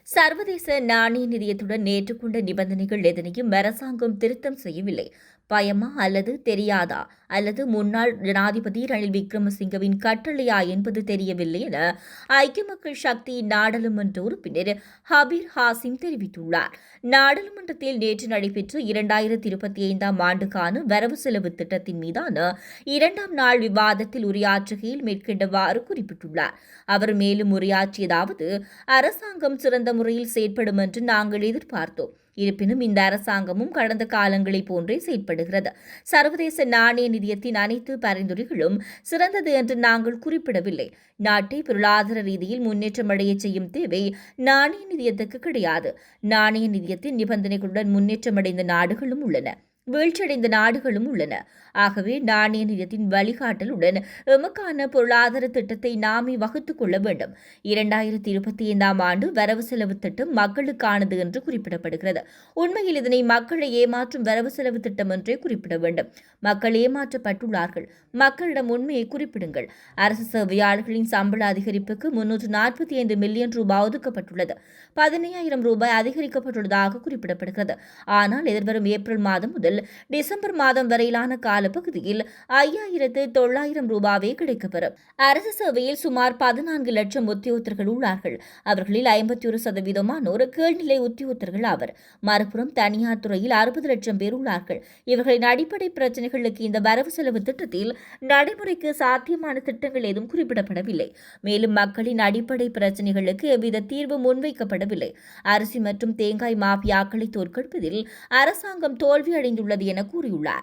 சர்வதேச நாணய நிதியத்துடன் நேற்று கொண்ட நிபந்தனைகள் எதனையும் அரசாங்கம் திருத்தம் செய்யவில்லை. பயமா அல்லது தெரியாதா அல்லது முன்னாள் ஜனாதிபதி ரணில் விக்ரமசிங்கவின் கட்டளையா என்பது தெரியவில்லை என ஐக்கிய மக்கள் சக்தியின் நாடாளுமன்ற உறுப்பினர் ஹபீர் ஹாசிம் தெரிவித்துள்ளார். நாடாளுமன்றத்தில் நேற்று நடைபெற்ற 2025ஆம் ஆண்டுக்கான வரவு செலவு திட்டத்தின் மீதான இரண்டாம் நாள் விவாதத்தில் உரையாற்றுகையில் மேற்கண்டவாறு குறிப்பிட்டுள்ளார். அவர் மேலும் உரையாற்றியதாவது, அரசாங்கம் சிறந்த முறையில் செயற்படும் என்று நாங்கள் எதிர்பார்த்தோம். இருப்பினும் இந்த அரசாங்கமும் கடந்த காலங்களைப் போன்றே செயற்படுகிறது. சர்வதேச நாணய நிதியத்தின் அனைத்து பரிந்துரைகளும் சிறந்தது என்று நாங்கள் குறிப்பிடவில்லை. நாட்டை பொருளாதார ரீதியில் முன்னேற்றம் அடைய செய்யும் தேவை நாணய நிதியத்துக்கு கிடையாது. நாணய நிதியத்தின் நிபந்தனைகளுடன் முன்னேற்றமடைந்த நாடுகளும் உள்ளன, வீழ்ச்சியடைந்த நாடுகளும் உள்ளன. ஆகவே நாணய நிதியத்தின் வழிகாட்டலுடன் எமக்கான பொருளாதார திட்டத்தை நாமே வகுத்துக் கொள்ள வேண்டும். 2025ஆம் ஆண்டு வரவு செலவு திட்டம் மக்களுக்கானது என்று குறிப்பிடப்படுகிறது. உண்மையில் இதனை மக்களை ஏமாற்றும் வரவு செலவு திட்டம் என்றே குறிப்பிட வேண்டும். மக்கள் ஏமாற்றப்பட்டுள்ளார்கள். மக்களிடம் உண்மையை குறிப்பிடுங்கள். அரசு சேவையாளர்களின் சம்பள அதிகரிப்புக்கு 345 மில்லியன் ரூபாய் ஒதுக்கப்பட்டுள்ளது. 15,000 ரூபாய் அதிகரிக்கப்பட்டுள்ளதாக குறிப்பிடப்படுகிறது. ஆனால் எதிர்வரும் ஏப்ரல் மாதம் முதல் டிசம்பர் மாதம் வரையிலான காலப்பகுதியில் 5,900 ரூபாவே கிடைக்கப்பெறும். அரசு சேவையில் சுமார் 14 லட்சம் உத்தியோகத்தர்கள் உள்ளார்கள். அவர்களில் 51% கீழ்நிலை உத்தியோகத்தர்கள் ஆவர். மறுபுறம் தனியார் துறையில் 60 லட்சம் பேர் உள்ளார்கள். இவர்களின் அடிப்படை பிரச்சினைகளுக்கு இந்த வரவு செலவு திட்டத்தில் நடைமுறைக்கு சாத்தியமான திட்டங்கள் ஏதும் குறிப்பிடப்படவில்லை. மேலும் மக்களின் அடிப்படை பிரச்சினைகளுக்கு எவ்வித தீர்வு முன்வைக்கப்படவில்லை. அரிசி மற்றும் தேங்காய் மாஃபியாக்களை தோற்கடிப்பதில் அரசாங்கம் தோல்வியடைந்துள்ளது என கூறியுள்ளார்.